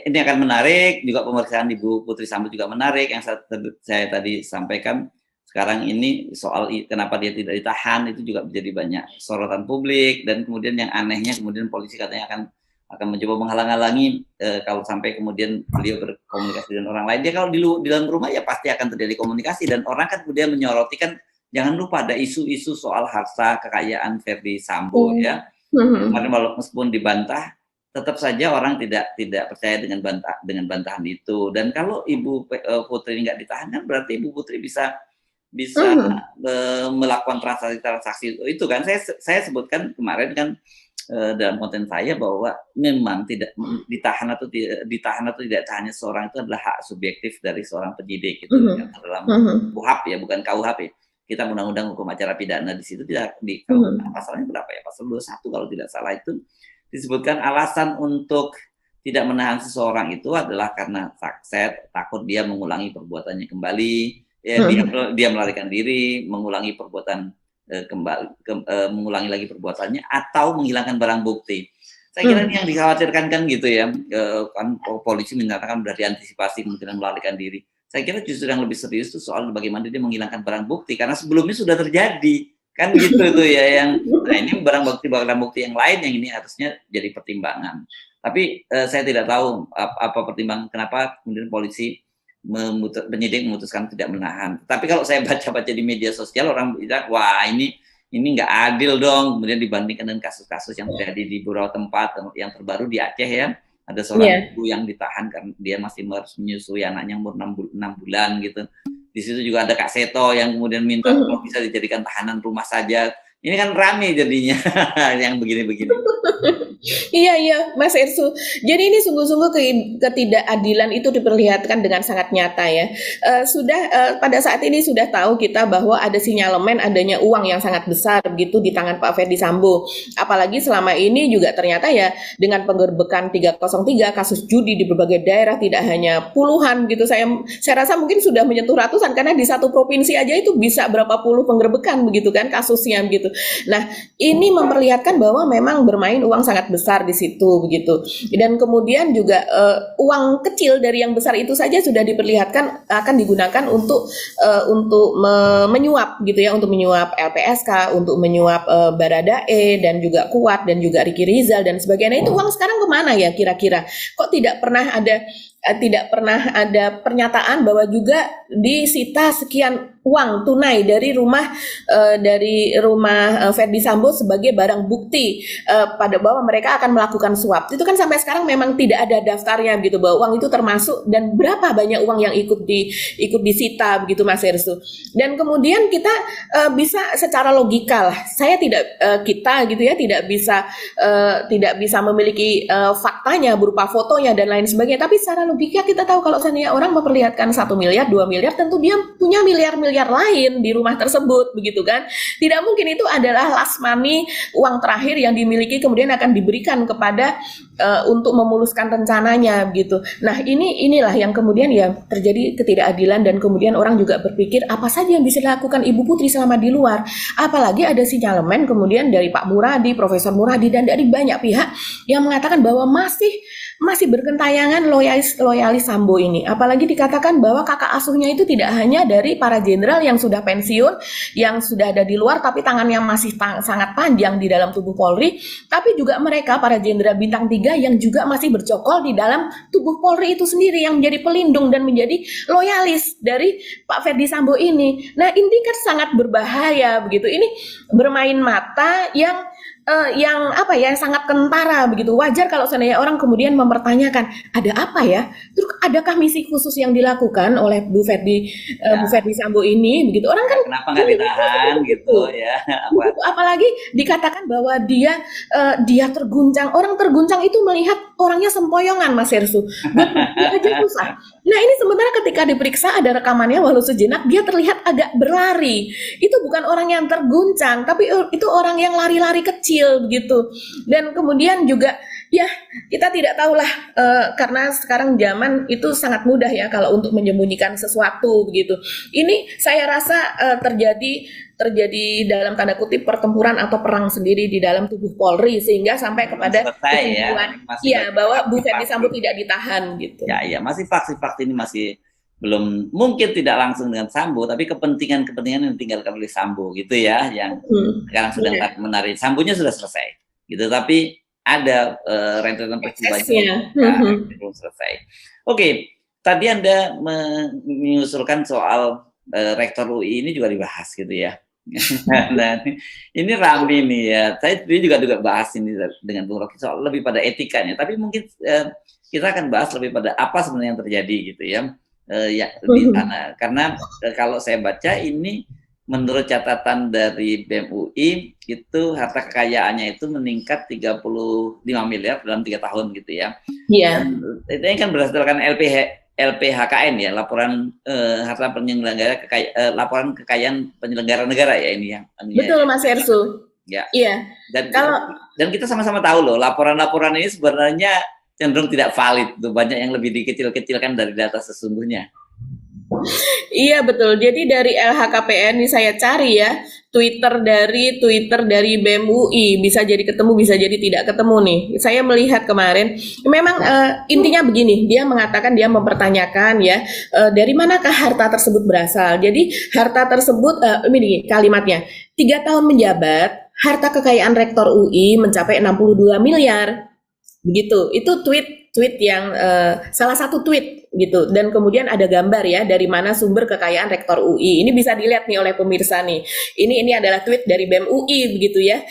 A: ini akan menarik, juga pemeriksaan Ibu Putri Sambo juga menarik, yang saya tadi sampaikan. Sekarang ini soal kenapa dia tidak ditahan itu juga menjadi banyak sorotan publik, dan kemudian yang anehnya kemudian polisi katanya akan mencoba menghalang-halangi kalau sampai kemudian beliau berkomunikasi dengan orang lain. Dia kalau di dalam rumah ya pasti akan terjadi komunikasi, dan orang kan kemudian menyoroti kan, jangan lupa ada isu-isu soal harta kekayaan Verdi Sambo ya. Kemarin meskipun dibantah, tetap saja orang tidak percaya dengan bantahan itu. Dan kalau Ibu Putri nggak ditahan kan berarti Ibu Putri bisa melakukan transaksi itu kan. Saya sebutkan kemarin kan dalam konten saya bahwa memang tidak ditahan atau tidak tahannya seorang itu adalah hak subjektif dari seorang penyidik itu dalam KUHP ya, bukan KUHP. Kita Undang-Undang Hukum Acara Pidana di situ tidak kalau pasalnya berapa ya, pasal 21 kalau tidak salah, itu disebutkan alasan untuk tidak menahan seseorang itu adalah karena takut dia mengulangi perbuatannya kembali, ya, dia melarikan diri, mengulangi perbuatan mengulangi lagi perbuatannya, atau menghilangkan barang bukti. Saya kira ini yang dikhawatirkan kan gitu ya, kan polisi menyatakan sudah diantisipasi kemungkinan melarikan diri. Saya kira justru yang lebih serius itu soal bagaimana dia menghilangkan barang bukti, karena sebelumnya sudah terjadi kan gitu tuh ya. Nah ini barang bukti yang lain yang ini harusnya jadi pertimbangan. Tapi saya tidak tahu apa pertimbangan kenapa kemudian polisi penyidik memutuskan tidak menahan. Tapi kalau saya baca-baca di media sosial, orang bilang wah ini nggak adil dong, kemudian dibandingkan dengan kasus-kasus yang terjadi di beberapa tempat, yang terbaru di Aceh ya, ada seorang ibu yang ditahan karena dia masih harus menyusui anaknya umur 6 bulan gitu. Di situ juga ada Kak Seto yang kemudian minta kalau bisa dijadikan tahanan rumah saja. Ini kan rame jadinya yang begini-begini.
B: Iya Mas Ersu. Jadi ini sungguh-sungguh ketidakadilan itu diperlihatkan dengan sangat nyata ya. Pada saat ini sudah tahu kita bahwa ada sinyalemen adanya uang yang sangat besar begitu di tangan Pak Verdi Sambo. Apalagi selama ini juga ternyata ya dengan penggerbekan 303 kasus judi di berbagai daerah, tidak hanya puluhan gitu. Saya rasa mungkin sudah menyentuh ratusan, karena di satu provinsi aja itu bisa berapa puluh penggerbekan begitu kan kasusnya begitu. Nah, ini memperlihatkan bahwa memang bermain uang sangat besar di situ begitu. Dan kemudian juga uang kecil dari yang besar itu saja sudah diperlihatkan akan digunakan untuk menyuap gitu ya, untuk menyuap LPSK, untuk menyuap Baradae dan juga Kuat dan juga Ricky Rizal dan sebagainya. Itu uang sekarang kemana ya kira-kira? Kok tidak pernah ada pernyataan bahwa juga disita sekian uang tunai dari rumah Verdi Sambo sebagai barang bukti pada bahwa mereka akan melakukan suap. Itu kan sampai sekarang memang tidak ada daftarnya gitu, bahwa uang itu termasuk dan berapa banyak uang yang ikut disita begitu Mas Hersu. Dan kemudian kita bisa secara logika lah, kita gitu ya tidak bisa memiliki faktanya berupa fotonya dan lain sebagainya, tapi secara logika kita tahu kalau seandainya orang memperlihatkan 1 miliar, 2 miliar, tentu dia punya miliar-miliar lain di rumah tersebut begitu kan. Tidak mungkin itu adalah last money, uang terakhir yang dimiliki kemudian akan diberikan kepada untuk memuluskan rencananya gitu. Nah, inilah yang kemudian ya terjadi ketidakadilan, dan kemudian orang juga berpikir apa saja yang bisa dilakukan Ibu Putri selama di luar. Apalagi ada sinyalemen kemudian dari Pak Muradi, Profesor Muradi, dan dari banyak pihak yang mengatakan bahwa masih bergentayangan loyalis Sambo ini. Apalagi dikatakan bahwa kakak asuhnya itu tidak hanya dari para jenderal yang sudah pensiun, yang sudah ada di luar tapi tangannya masih sangat panjang di dalam tubuh Polri, tapi juga mereka para jenderal bintang 3 yang juga masih bercokol di dalam tubuh Polri itu sendiri, yang menjadi pelindung dan menjadi loyalis dari Pak Verdi Sambo ini. Nah, ini kan sangat berbahaya begitu. Ini bermain mata yang yang apa ya, sangat kentara begitu. Wajar kalau seandainya orang kemudian mempertanyakan, ada apa ya? Terus adakah misi khusus yang dilakukan oleh Bu
A: Ya,
B: Ferdi Sambo ini begitu? Orang
A: ya
B: kan
A: kenapa nggak ditahan gitu
B: begitu.
A: ya? Apa?
B: Begitu, apalagi dikatakan bahwa dia terguncang. Orang terguncang itu melihat orangnya sempoyongan, Mas Hersu. Buat bukti aja susah. Nah, ini sementara ketika diperiksa ada rekamannya, walau sejenak dia terlihat agak berlari. Itu bukan orang yang terguncang, tapi itu orang yang lari-lari kecil begitu. Dan kemudian juga ya kita tidak tahulah, karena sekarang zaman itu sangat mudah ya kalau untuk menyembunyikan sesuatu begitu. Ini saya rasa terjadi dalam tanda kutip pertempuran atau perang sendiri di dalam tubuh Polri sehingga sampai
A: Belum
B: kepada
A: selesai ya,
B: kesimpulan
A: masih
B: iya
A: banyak
B: bahwa Bu Ferdi
A: faksi-faksi.
B: Sambo tidak ditahan gitu.
A: Ya, masih faksi-faksi ini masih belum, mungkin tidak langsung dengan Sambo, tapi kepentingan-kepentingan yang ditinggalkan oleh Sambo gitu ya, yang sekarang sedang
B: Iya,
A: menarik. Sambonya sudah selesai, gitu. Tapi ada rentetan peristiwa
B: eksesnya.
A: yang belum selesai. Oke, tadi Anda mengusulkan soal rektor UI ini juga dibahas gitu ya. Dan ini rame nih ya. Saya juga bahas ini dengan Bung Rocky soal lebih pada etikanya. Tapi mungkin kita akan bahas lebih pada apa sebenarnya yang terjadi gitu ya, ya di sana. Karena kalau saya baca ini menurut catatan dari BEM UI itu harta kekayaannya itu meningkat 35 miliar dalam 3 tahun gitu ya.
B: Iya,
A: Ini kan berdasarkan LPHKN ya, laporan harta penyelenggara laporan kekayaan penyelenggara negara ya ini yang
B: betul Mas Ersu.
A: ya.
B: Iya,
A: Dan
B: kalau
A: dan kita sama-sama tahu loh, laporan-laporan ini sebenarnya cenderung tidak valid tuh, banyak yang lebih dikecil-kecilkan dari data sesungguhnya.
B: iya betul. Jadi dari LHKPN ini saya cari ya Twitter dari BEM UI, bisa jadi ketemu, bisa jadi tidak ketemu nih. Saya melihat kemarin, memang intinya begini, dia mengatakan dia mempertanyakan ya dari manakah harta tersebut berasal. Jadi harta tersebut ini kalimatnya 3 tahun menjabat, harta kekayaan rektor UI mencapai 62 miliar. Begitu. Itu tweet yang salah satu tweet gitu, dan kemudian ada gambar ya dari mana sumber kekayaan rektor UI. Ini bisa dilihat nih oleh pemirsa nih. Ini adalah tweet dari BEM UI begitu ya.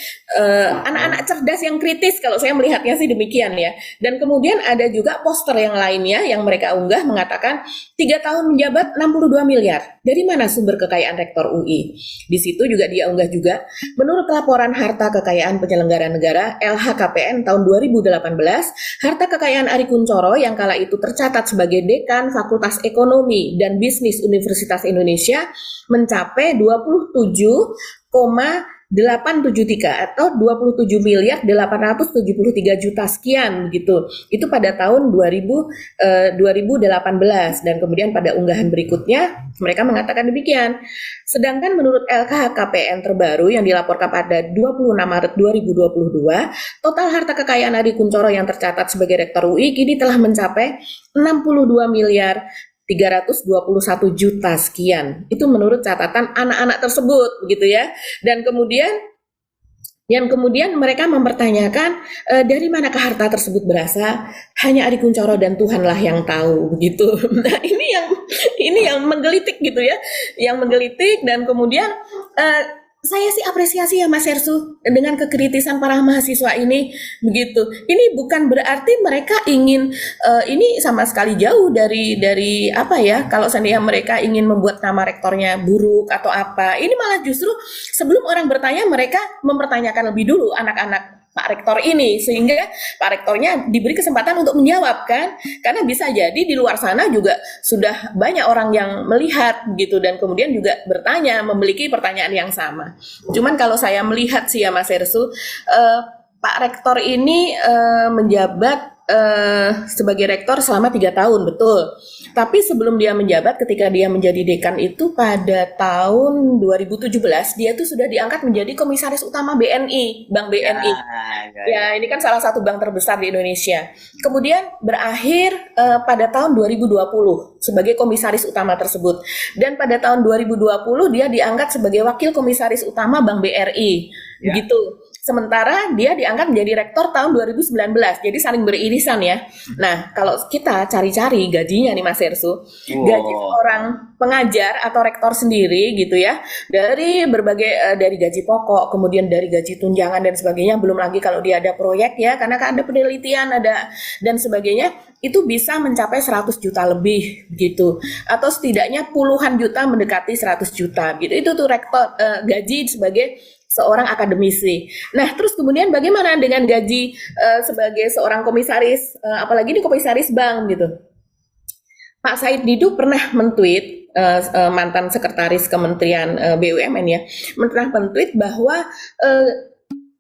B: Anak-anak cerdas yang kritis kalau saya melihatnya sih demikian ya. Dan kemudian ada juga poster yang lainnya yang mereka unggah mengatakan 3 tahun menjabat 62 miliar. Dari mana sumber kekayaan rektor UI? Di situ juga dia unggah juga, menurut laporan harta kekayaan penyelenggara negara LHKPN tahun 2018, harta kekayaan Ari Kunchoro yang kala itu tercatat sebagai Dekan Fakultas Ekonomi dan Bisnis Universitas Indonesia mencapai 27,873 atau 27 miliar 873 juta sekian gitu. Itu pada tahun 2018, dan kemudian pada unggahan berikutnya mereka mengatakan demikian. Sedangkan menurut LKHKPN terbaru yang dilaporkan pada 26 Maret 2022, total harta kekayaan Ari Kunchoro yang tercatat sebagai rektor UI kini telah mencapai 62 miliar 321 juta sekian. Itu menurut catatan anak-anak tersebut begitu ya. Dan kemudian mereka mempertanyakan dari manakah harta tersebut berasal? Hanya Ari Kunchoro dan Tuhanlah yang tahu begitu. Nah, ini yang menggelitik gitu ya, yang menggelitik. Dan kemudian saya sih apresiasi ya Mas Hersu dengan kekritisan para mahasiswa ini begitu. Ini bukan berarti mereka ingin ini sama sekali jauh dari apa ya, kalau seandainya mereka ingin membuat nama rektornya buruk atau apa. Ini malah justru sebelum orang bertanya mereka mempertanyakan lebih dulu anak-anak Pak Rektor ini, sehingga Pak Rektornya diberi kesempatan untuk menjawab kan, karena bisa jadi di luar sana juga sudah banyak orang yang melihat gitu dan kemudian juga bertanya, memiliki pertanyaan yang sama. Cuman kalau saya melihat sih ya Mas Hersu, Pak Rektor ini menjabat sebagai rektor selama 3 tahun, betul. Tapi sebelum dia menjabat, ketika dia menjadi dekan itu pada tahun 2017, dia tuh sudah diangkat menjadi komisaris utama BNI, Bank BNI. Ya, ini kan salah satu bank terbesar di Indonesia. Kemudian berakhir pada tahun 2020 sebagai komisaris utama tersebut. Dan pada tahun 2020 dia diangkat sebagai wakil komisaris utama Bank BRI. Begitu. sementara dia diangkat menjadi rektor tahun 2019. Jadi saling beririsan ya. Nah, kalau kita cari-cari gajinya nih Mas Hersu, gaji
A: Wow.
B: seorang pengajar atau rektor sendiri gitu ya, dari berbagai dari gaji pokok, kemudian dari gaji tunjangan dan sebagainya, belum lagi kalau dia ada proyek ya, karena kan ada penelitian, ada dan sebagainya, itu bisa mencapai 100 juta lebih gitu. Atau setidaknya puluhan juta mendekati 100 juta gitu. Itu tuh rektor gaji sebagai seorang akademisi. Nah, terus kemudian bagaimana dengan gaji sebagai seorang komisaris, apalagi di komisaris bank gitu. Pak Said Didu pernah men-tweet, mantan sekretaris Kementerian BUMN ya, pernah men-tweet bahwa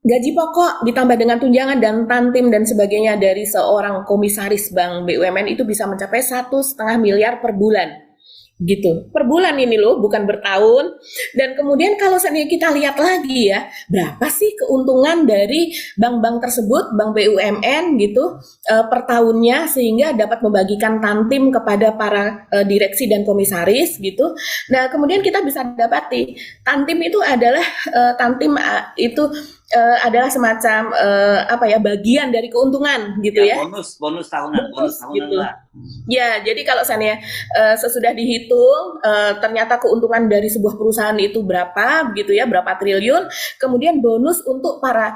B: gaji pokok ditambah dengan tunjangan dan tantim dan sebagainya dari seorang komisaris bank BUMN itu bisa mencapai 1,5 miliar per bulan. Gitu. Per bulan ini loh, bukan bertahun. Dan kemudian kalau seandainya kita lihat lagi ya, berapa sih keuntungan dari bank-bank tersebut, bank BUMN gitu, per tahunnya sehingga dapat membagikan tantim kepada para direksi dan komisaris gitu. Nah, kemudian kita bisa dapati tantim itu adalah itu adalah semacam apa ya, bagian dari keuntungan gitu ya.
A: Bonus tahunan, bonus tahunan
B: gitu.
A: lah.
B: Ya, jadi kalau seandainya sesudah dihitung ternyata keuntungan dari sebuah perusahaan itu berapa gitu ya, berapa triliun, kemudian bonus untuk para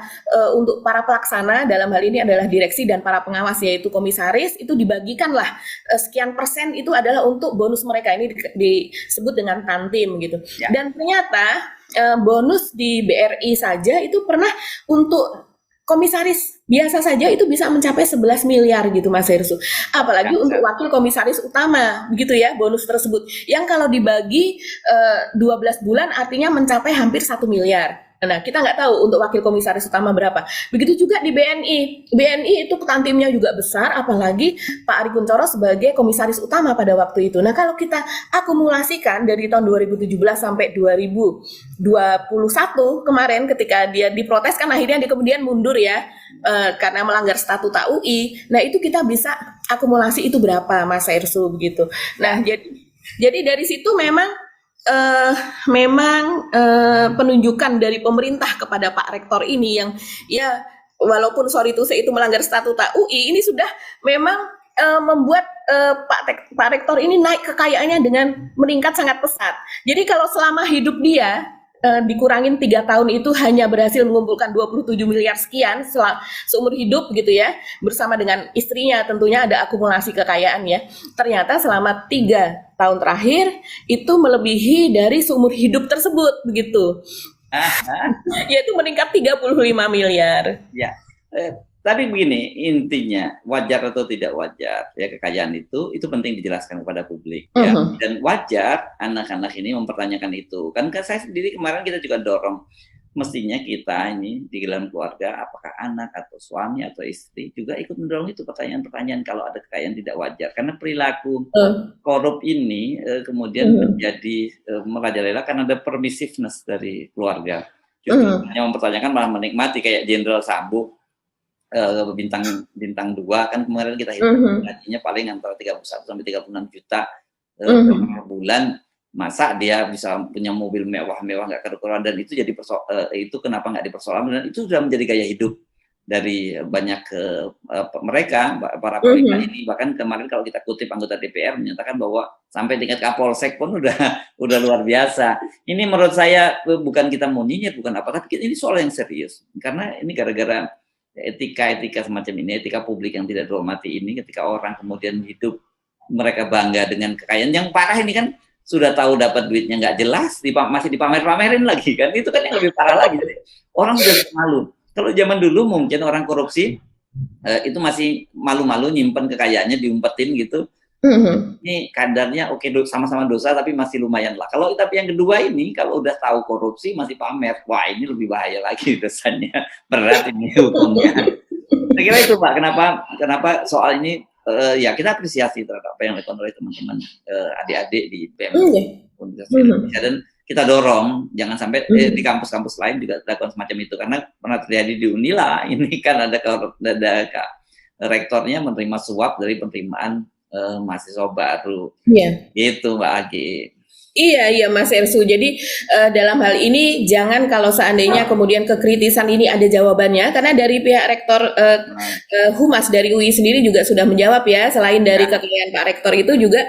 B: pelaksana, dalam hal ini adalah direksi dan para pengawas yaitu komisaris, itu dibagikanlah sekian persen itu adalah untuk bonus mereka, ini disebut dengan tantim gitu.
A: Ya.
B: Dan ternyata bonus di BRI saja itu pernah untuk komisaris biasa saja itu bisa mencapai 11 miliar gitu Mas Hersu. Apalagi untuk wakil komisaris utama begitu ya, bonus tersebut. Yang kalau dibagi 12 bulan artinya mencapai hampir 1 miliar. Nah, kita nggak tahu untuk wakil komisaris utama berapa. Begitu juga di BNI. BNI itu tantimnya juga besar, apalagi Pak Ari Kunchoro sebagai komisaris utama pada waktu itu. Nah, kalau kita akumulasikan dari tahun 2017 sampai 2021 kemarin ketika dia diprotes kan akhirnya dia kemudian mundur ya karena melanggar statuta UI. Nah, itu kita bisa akumulasi itu berapa Mas Hersu begitu. Nah, jadi dari situ memang penunjukan dari pemerintah kepada Pak Rektor ini yang ya walaupun sorry to say itu melanggar statuta UI, ini sudah memang membuat Pak Rektor ini naik kekayaannya dengan meningkat sangat pesat. Jadi kalau selama hidup dia dikurangin 3 tahun itu hanya berhasil mengumpulkan 27 miliar sekian seumur hidup gitu ya, bersama dengan istrinya tentunya ada akumulasi kekayaan ya. Ternyata selama 3 tahun terakhir itu melebihi dari seumur hidup tersebut begitu. Yaitu meningkat 35 miliar.
A: Ya. Tapi begini, intinya wajar atau tidak wajar ya kekayaan itu penting dijelaskan kepada publik ya. Dan wajar anak-anak ini mempertanyakan itu. Kan saya sendiri kemarin kita juga dorong mestinya kita ini di dalam keluarga apakah anak atau suami atau istri juga ikut mendorong itu pertanyaan-pertanyaan kalau ada kekayaan tidak wajar. Karena perilaku korup ini kemudian menjadi merajalela karena ada permissiveness dari keluarga. Justru hanya mempertanyakan malah menikmati kayak Jenderal Sambo bintang 2 kan kemarin kita hitung gajinya paling antara 31 sampai 36 juta per bulan, masa dia bisa punya mobil mewah-mewah nggak karu-karuan, dan itu jadi itu kenapa nggak dipersoalkan, dan itu sudah menjadi gaya hidup dari banyak mereka para pemerintah ini. Bahkan kemarin kalau kita kutip anggota DPR menyatakan bahwa sampai tingkat Kapolsek pun udah luar biasa. Ini menurut saya bukan kita mau nyinyir, bukan apa, tapi ini soal yang serius karena ini gara-gara etika semacam ini, etika publik yang tidak dihormati ini, ketika orang kemudian hidup mereka bangga dengan kekayaan. Yang parah ini kan sudah tahu dapat duitnya nggak jelas, masih dipamer-pamerin lagi kan, itu kan yang lebih parah lagi. Jadi, orang sudah malu. Kalau zaman dulu mungkin orang korupsi itu masih malu-malu nyimpen kekayaannya diumpetin gitu. Ini kadarnya oke, sama-sama dosa tapi masih lumayan lah. Kalau tapi yang kedua ini kalau udah tahu korupsi masih pamer, wah ini lebih bahaya lagi dosanya, berat ini hukumnya. Saya kira itu Pak, kenapa soal ini ya kita apresiasi terhadap apa yang dilakukan oleh teman-teman adik-adik di BMUI Universitas Indonesia, dan kita dorong jangan sampai di kampus-kampus lain juga dilakukan semacam itu, karena pernah terjadi di Unila ini kan ada rektornya menerima suap dari penerimaan mahasiswa baru, gitu Mbak Agi.
B: Iya, iya Mas Ersu. Jadi dalam hal ini jangan kalau seandainya kemudian kekritisan ini ada jawabannya, karena dari pihak rektor
A: Nah,
B: Humas dari UI sendiri juga sudah menjawab ya. Selain dari
A: ya,
B: kekayaan Pak Rektor itu juga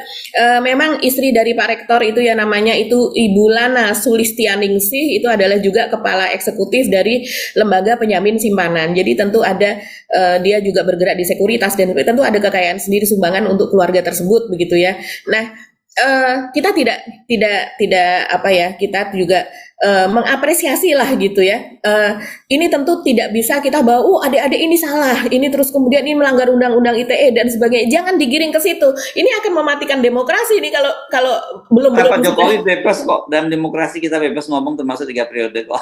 B: memang istri dari Pak Rektor itu yang namanya itu Ibu Lana Sulistianingsih itu adalah juga kepala eksekutif dari lembaga penjamin simpanan. Jadi tentu ada dia juga bergerak di sekuritas dan tentu ada kekayaan sendiri sumbangan untuk keluarga tersebut begitu ya. Nah, kita tidak apa ya, kita juga mengapresiasi lah gitu ya. Ini tentu tidak bisa kita bawa, adik-adik ini salah, ini terus kemudian ini melanggar undang-undang ITE dan sebagainya. Jangan digiring ke situ. Ini akan mematikan demokrasi nih kalau kalau belum
A: Pak
B: sudah.
A: Jokowi bebas kok, dan demokrasi kita bebas ngomong termasuk 3 periode kok.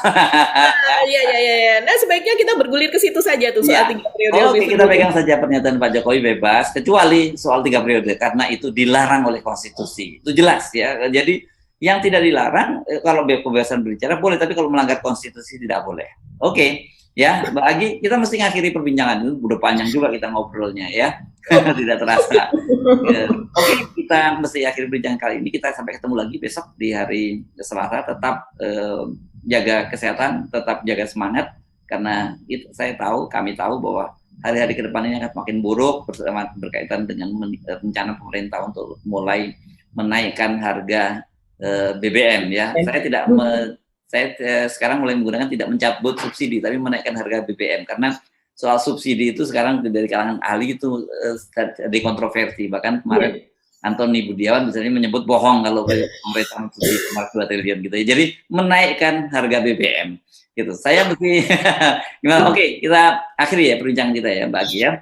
B: Iya, iya, iya, iya. Nah, sebaiknya kita bergulir ke situ saja tuh soal
A: Ya,
B: 3 periode
A: oke,
B: lebih
A: kita
B: sebelumnya.
A: pegang saja pernyataan Pak Jokowi bebas, kecuali soal 3 periode, karena itu dilarang oleh konstitusi. Itu jelas ya. Jadi yang tidak dilarang, kalau kebebasan berbicara boleh, tapi kalau melanggar konstitusi tidak boleh. Oke, ya, Mbak Agi, kita mesti ngakhiri perbincangan itu. Udah panjang juga kita ngobrolnya ya, tidak terasa. Oke, kita mesti akhiri perbincangan kali ini. Kita sampai ketemu lagi besok di hari Selasa. Tetap jaga kesehatan, tetap jaga semangat. Karena itu saya tahu, kami tahu bahwa hari-hari ke depan ini akan makin buruk berkaitan dengan rencana pemerintah untuk mulai menaikkan harga BBM ya. Saya tidak saya sekarang mulai menggunakan tidak mencabut subsidi tapi menaikkan harga BBM, karena soal subsidi itu sekarang dari kalangan ahli itu ada kontroversi. Bahkan kemarin Antoni Budiawan misalnya menyebut bohong kalau pemerintah subsidi 2 triliun gitu ya. Jadi menaikkan harga BBM gitu. Saya mesti gimana? Oke, kita akhiri ya perbincangan kita ya Mbak Agi ya.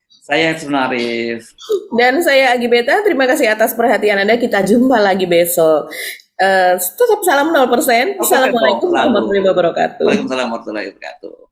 A: Saya Sunarif.
B: Dan saya Agi Beta, terima kasih atas perhatian Anda. Kita jumpa lagi besok. Tetap salam 0%. Assalamualaikum warahmatullahi wabarakatuh.
A: Waalaikumsalam warahmatullahi wabarakatuh.